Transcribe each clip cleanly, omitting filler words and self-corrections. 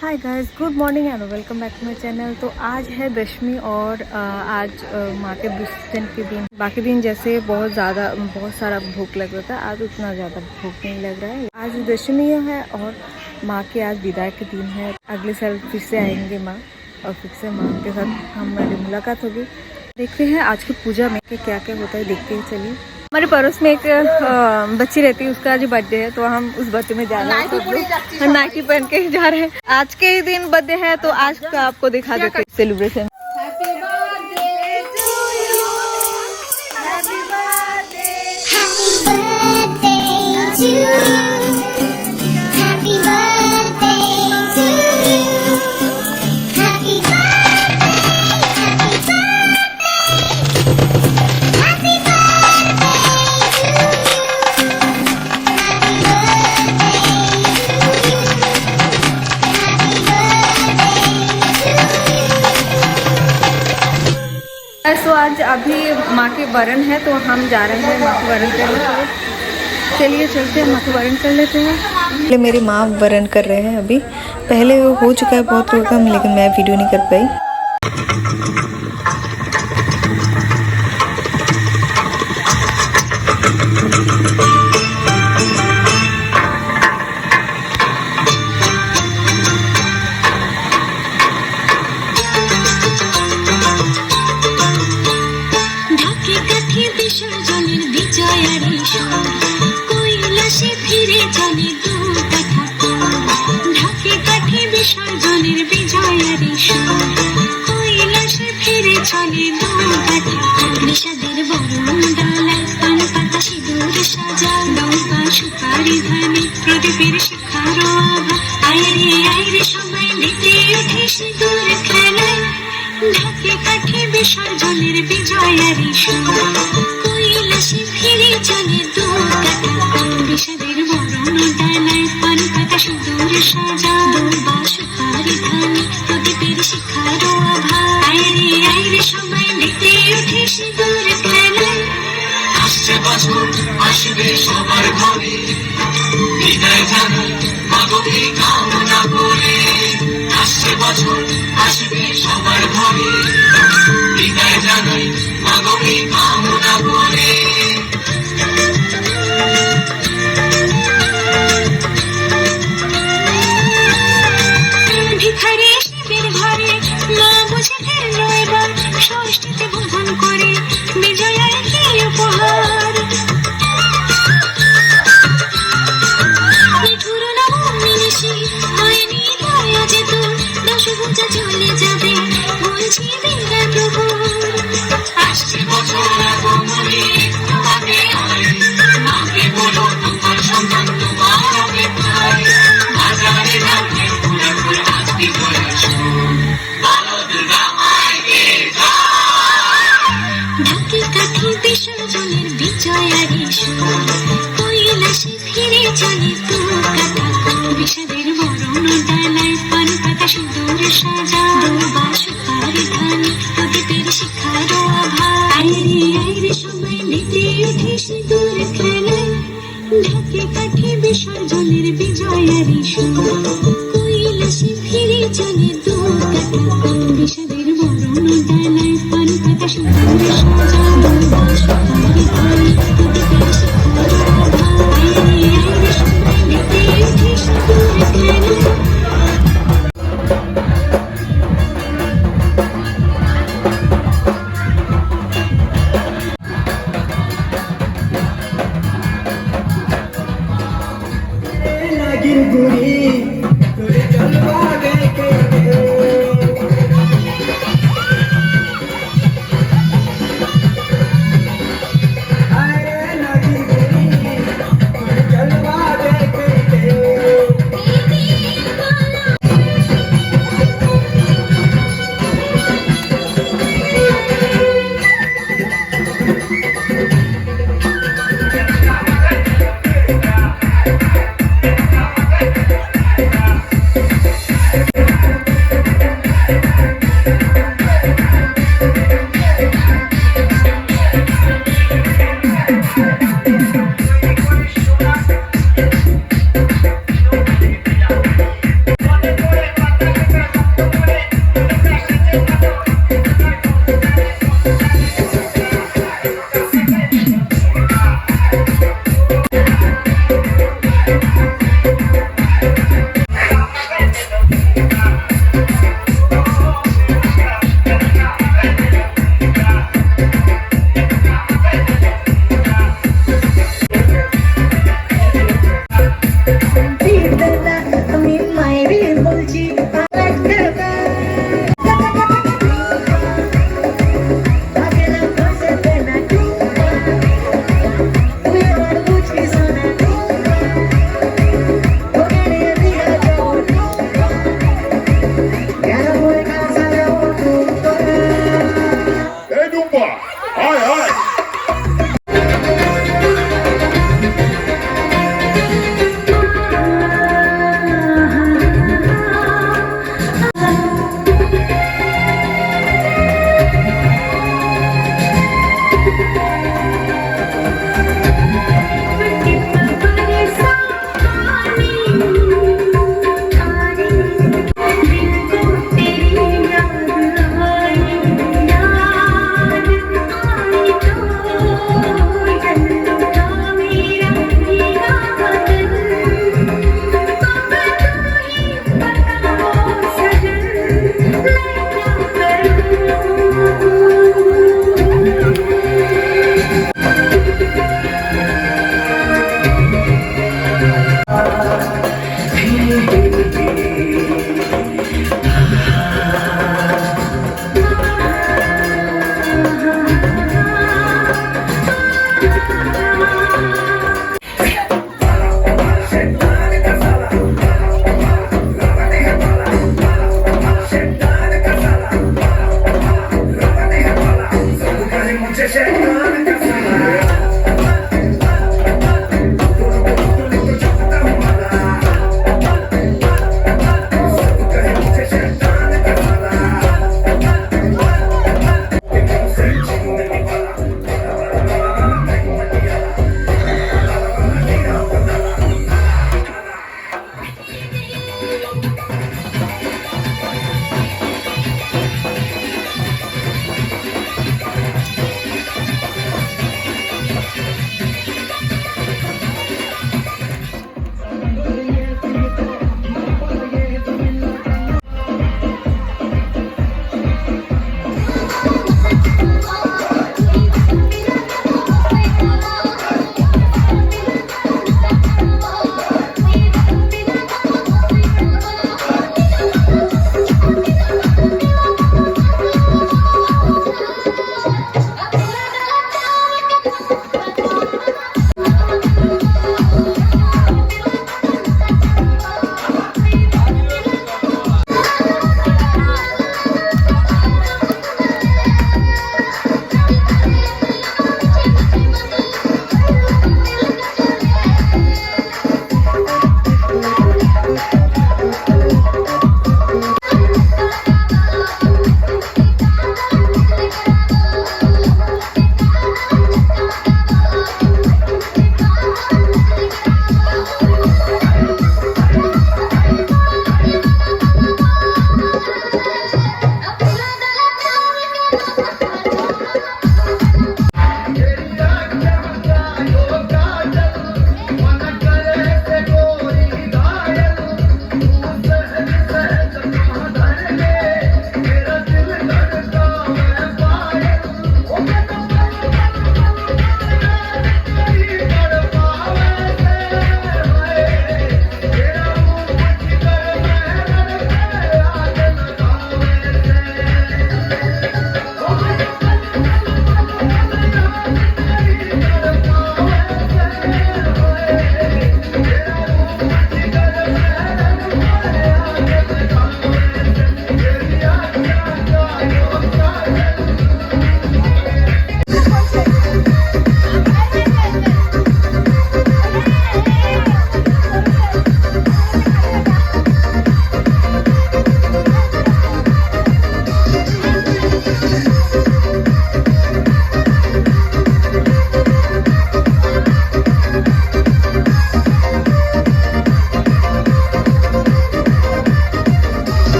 Hi guys, good morning and welcome back to my channel. तो आज है दशमी और आज माँ के विसर्जन के दिन। बाकी दिन जैसे बहुत सारा भूख लग रहा था, आज उतना ज़्यादा भूख नहीं लग रहा है। आज दशमी है और माँ के आज विदाई के दिन है। अगले साल फिर से आएंगे माँ और फिर से माँ के साथ हमारी मुलाकात होगी। देखते हैं आज की पूजा में क्या क्या होता है, देखते हैं। चलिए, हमारे पड़ोस में एक बच्ची रहती है, उसका आज बर्थडे है तो हम उस बर्थडे में जा रहे हैं। नाइटी पहन के जा रहे हैं। आज के ही दिन बर्थडे है तो आज का आपको दिखा देते हैं सेलिब्रेशन। तो आज अभी माँ के वरण है तो हम जा रहे हैं माँ के वरण करने। चलिए चलते हैं, माँ के वरण कर लेते हैं। पहले मेरी माँ वरण कर रहे हैं, अभी पहले वो हो चुका है बहुत कम, लेकिन मैं वीडियो नहीं कर पाई। বিসর্জনের বিজয়ারি কৈলাসে ফিরে চলে বিষাদের বরণ ডালায় পান পাতা সুদূর সাজা সুপারি ধানে প্রদীপের শিখার আভা আইরে সবাই মেতে উঠে সিঁদুর খেলায়। আসছে বছর আসবে সবার ঘরে, বিদায় জানাই মাগকে কামনা করে। আসছে বছর আসবে সবার ঘরে, বিদায় জানাই মাগকে কামনা করে। ভিখারি শিবের ঘরে মা বুঝে ফিরল এবার, ষষ্ঠীতে বোধন করে বিজয়ার কি উপহার। নিঠুর নবমী নিশি হয়নি দয়া যেত, দশভুজা চলে যাবে বলছি বিদায় প্রভু। আসছে বছর আগমনে তোমাকে আয়, মাকে বলো তোমার সন্তান তোমার অপেক্ষায়। বাজারে যাবে পুরা করে আজ বিজয়ের সুর, বলদরা আইগে যায়। ঢাকি কাঠি বিসর্জনের বিজয়ারি সুর, কৈলাসে ফিরে চলে বিষাদের বরণ ডালায় পান পাতা সুদূর সাজা সুপারি ধানে প্রদীপের শিখার আভা আইরে সবাই মেতে উঠে সিঁদুর খেলায়। ঢাকে কাঠি বিসর্জনের বিজয়ারি সুর, কৈলাসে ফিরে চলে বিষাদের বরণ ডালায় পান পাতা সুদূর সাজা সুপারি ধানে প্রদীপের শিখার আভা আইরে সবাই মেতে উঠে সিঁদুর খেলায়।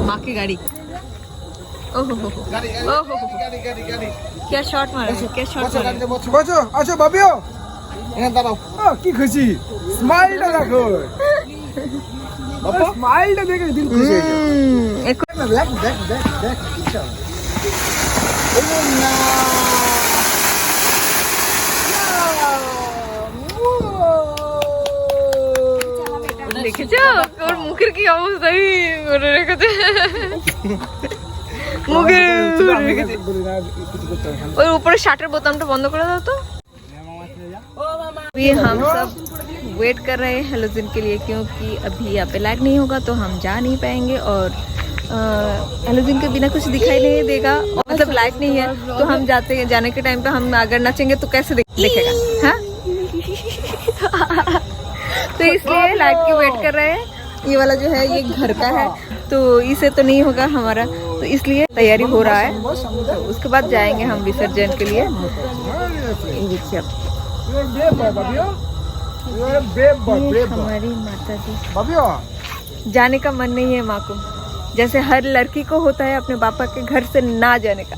माँ की गाड़ी। ओहो हो क्या शॉट मारा, क्या शॉट मारा। বসো আচ্ছা ভাবিও এখানে দাঁড়াও। কি খুশি, স্মাইলটা দেখো বাবা, স্মাইলটা দেখে দিল খুশি হয়ে গেল। एक দেখ দেখ দেখ দেখ ইনশাআল্লাহ। ও না দেখেছো ওর মুখের কি অবস্থা করে রেখেছে, মুখের রেখেছে। ওই উপরে শার্টের বোতামটা বন্ধ করে दाओ तो। अभी हम सब वेट कर रहे हैं हेलोजन के लिए, क्योंकि अभी यहाँ पे लैग नहीं होगा तो हम जा नहीं पाएंगे और हेलोजन के बिना कुछ दिखाई नहीं देगा, मतलब लाइट नहीं है तो हम जाने के टाइम पे हम अगर नचेंगे तो कैसे दिखेगा, हाँ। तो इसलिए लाइट की वेट कर रहे हैं। ये वाला जो है ये घर का है तो इसे तो नहीं होगा हमारा, तो इसलिए तैयारी हो रहा है। तो उसके बाद जाएंगे हम विसर्जन के लिए। देखिए अब हमारी माता जी, जाने का मन नहीं है माँ को, जैसे हर लड़की को होता है अपने पापा के घर से ना जाने का,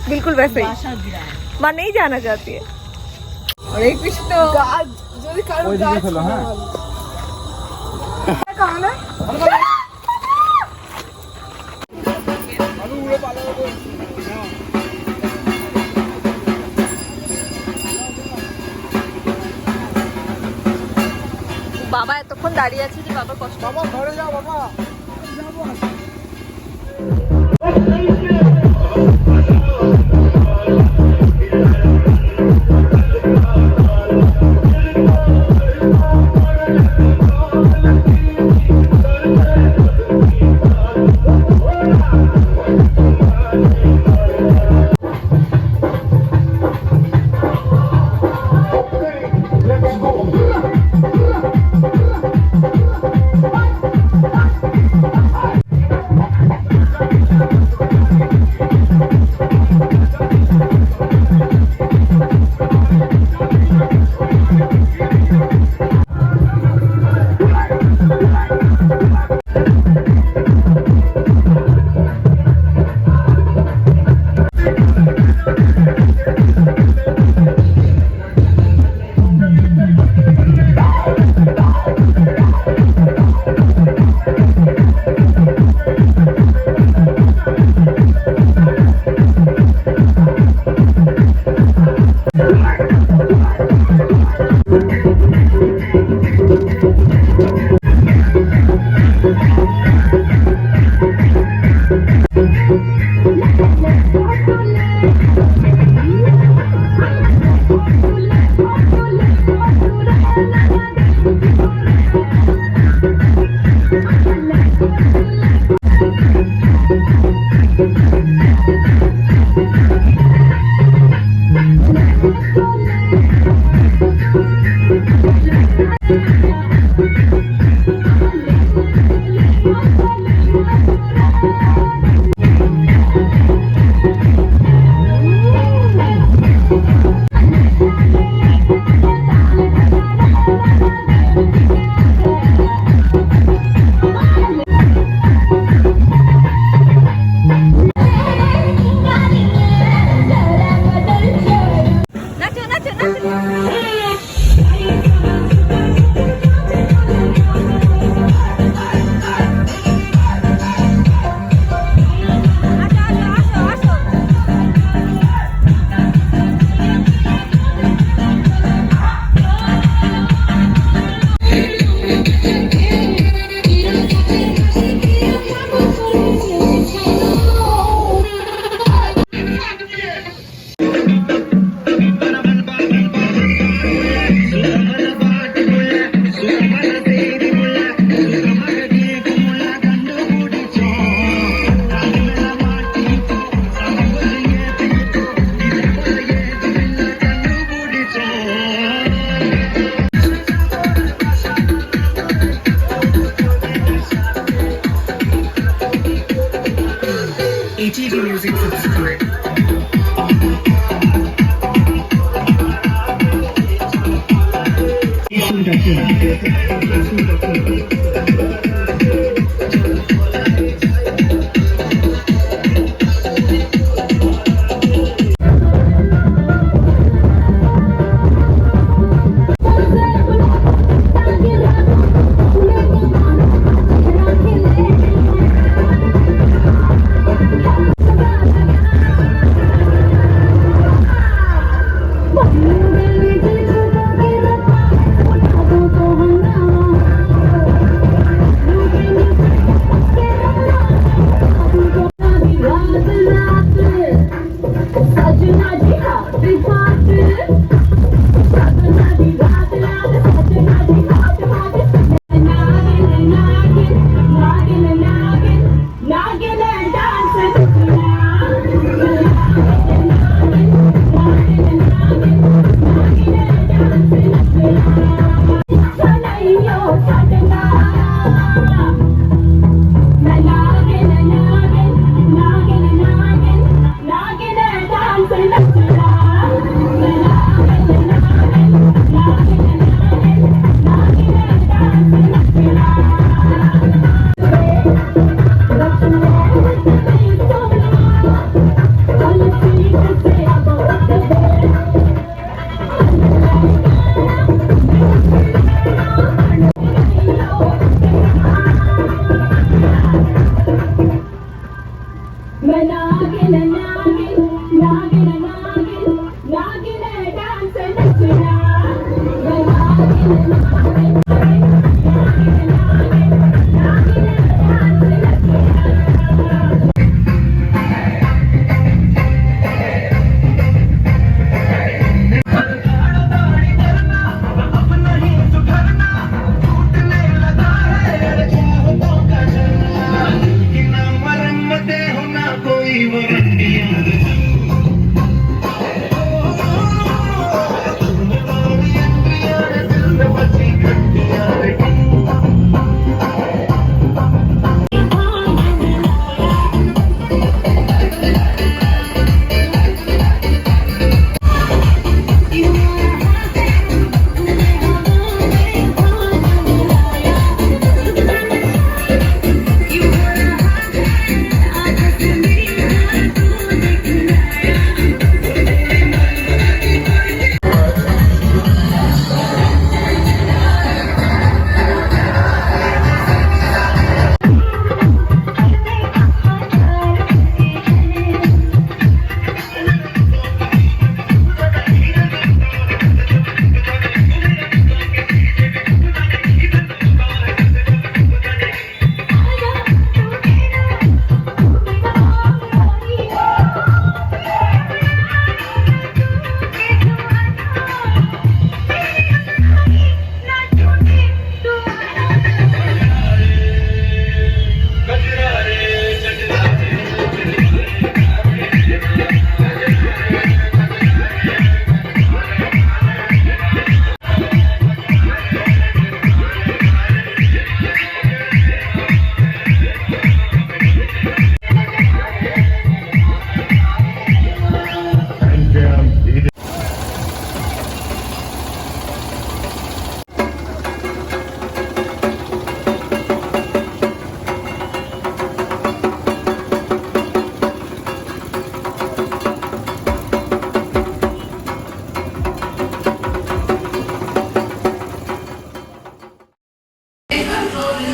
बिल्कुल वैसे ही माँ नहीं जाना चाहती है। हरे कृष्ण। বাবা এতক্ষণ দাঁড়িয়ে আছে যে বাবার কষ্ট। বাবা ঘরে যাও বাবা।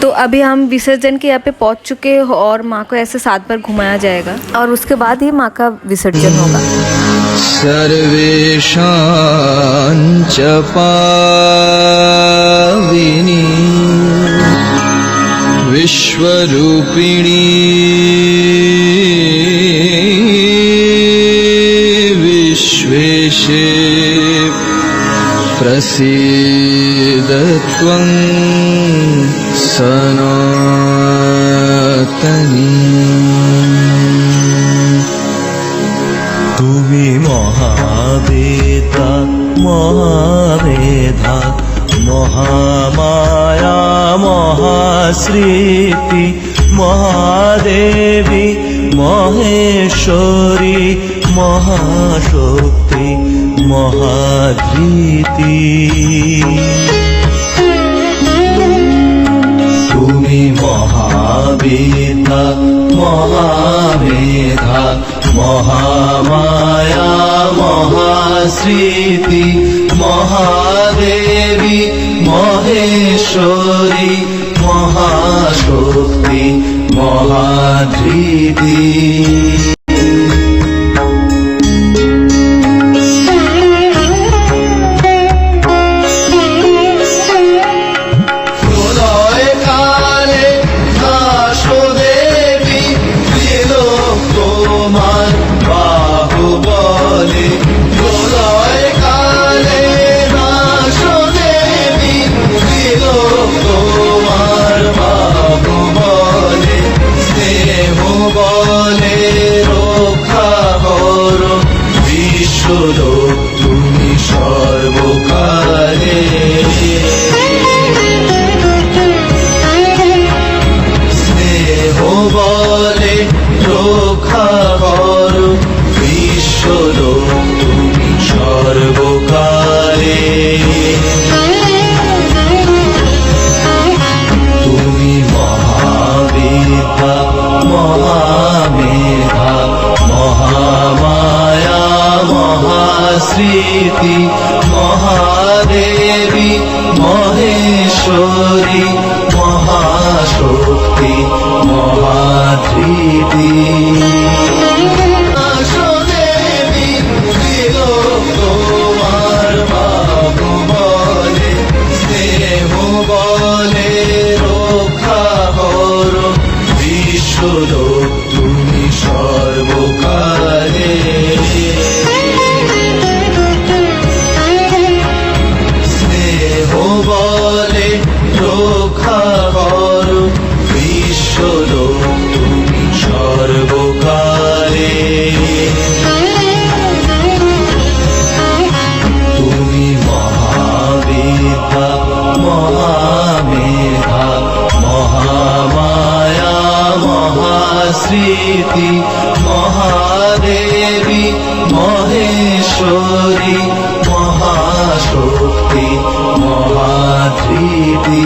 तो अभी हम विसर्जन के यहाँ पे पहुँच चुके हैं और माँ को ऐसे 7 बार घुमाया जाएगा और उसके बाद ही माँ का विसर्जन होगा। सर्वेषां च पाविनी विश्वरूपिणी विश्वेशे प्रसीद त्वं सनातनी। তুমি মহাবেদা মহামেধা মহামায়া মহাস্মৃতি মহাদেবী মহেশ্বরী মহাশক্তি মহাধৃতি। মহাবিদ্যা মহামেধা মহামায়া মহাস্মৃতি মহাদেবী মহেশ্বরী মহাশক্তি মহাধৃতি বলে রক্ষা করো বিশ্বলোক তুমি সর্বকালে স্নেহ বলে রক্ষা করো বিশ্বলোক তুমি সর্বকালে তুমি মহাবিদ্যা মহামেধা মহামায়া মহাস্মৃতি মহাদেবী মহেশ্বরী মহাশক্তি মহাধৃতি তোমার বাবু বলে স্নেহ বলে রক্ষা করো বিশ্বলোক তুমি সর্বকালে স্নেহ বলে রক্ষা করো বিশ্বলোক তুমি সর্বকালে তুমি মহাবিদ্যা মহামেধা মহামায়া মহাস্মৃতি মহাদেবী মহেশ্বরী মহাশক্তি মহাধৃতি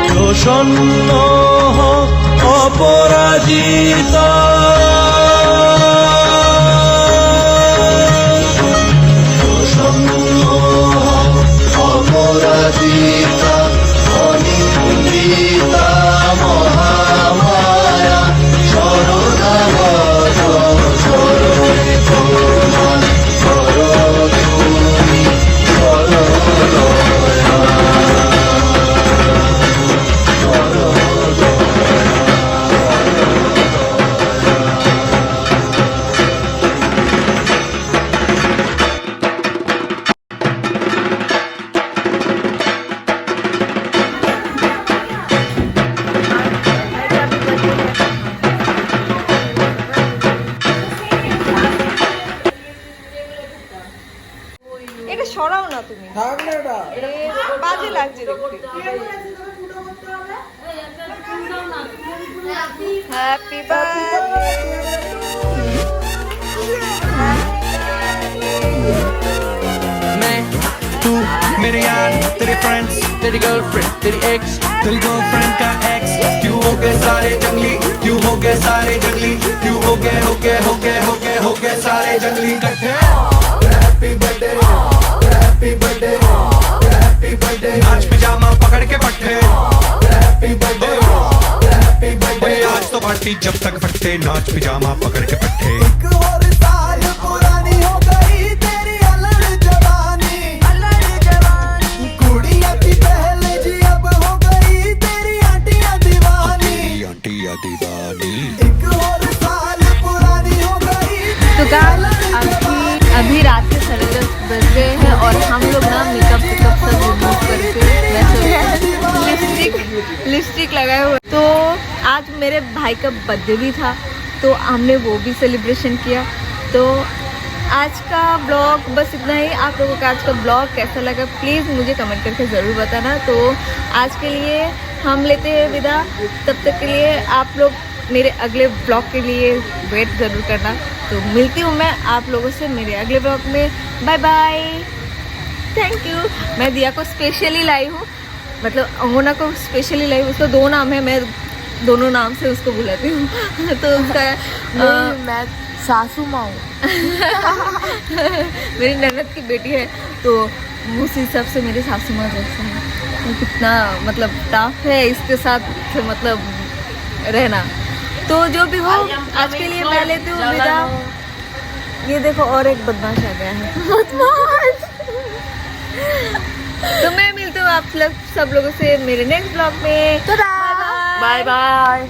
প্রসন্ন অপরাজিতা অপরাজিতা অনিন্দিতা মহামায়া শরণাগত শরণে তোমার শরণ তুমি এটা সরাও না তুমি, থাক না এটা বাজে লাগছে দেখতে। Happy birthday. मैं तू मेरे यार तेरे फ्रेंड्स तेरी गर्लफ्रेंड तेरी एक्स तेरी गर्लफ्रेंड का एक्स क्यों हो गए सारे जंगली क्यों हो गए सारे जंगली क्यों हो गए सारे जंगली इकट्ठे happy birthday happy birthday happy birthday आज पिजामा पकड़ के पट्टे हैप्पी बर्थडे आज तो पार्टी जब तक फटते नाच पिजामा पकड़ के पट्टे तो अभी रात के 10:30 बज गए हैं और हम लोग ना मेकअप सब रिमूव करके लिपस्टिक लगाए हुए। तो आज मेरे भाई का बर्थडे भी था तो हमने वो भी सेलिब्रेशन किया। तो आज का ब्लॉग बस इतना ही। आप लोगों का आज का ब्लॉग कैसा लगा प्लीज़ मुझे कमेंट करके ज़रूर बताना। तो आज के लिए हम लेते हैं विदा, तब तक के लिए आप लोग मेरे अगले ब्लॉग के लिए वेट ज़रूर करना। तो मिलती हूँ मैं आप लोगों से मेरे अगले ब्लॉग में। Bye bye, thank you. मैं दिया को स्पेशली लाई हूँ, मतलब अंगोना को स्पेशली लाई हूँ। उसका 2 नाम है, मैं दोनों नाम से उसको बुलाती हूँ। तो उसका मैं सासू माँ हूँ। मेरी ननद की बेटी है, तो उस हिसाब से मेरे सासू माँ जैसा है। तो कितना मतलब टफ है इसके साथ मतलब रहना। तो जो भी हो, आज के लिए मैं लेती हूँ विदा। ये देखो और एक बदमाश आ गया है, बदमाश। तो मैं मिलती हूँ आप सब लोगों से मेरे नेक्स्ट ब्लॉग में। Bye bye.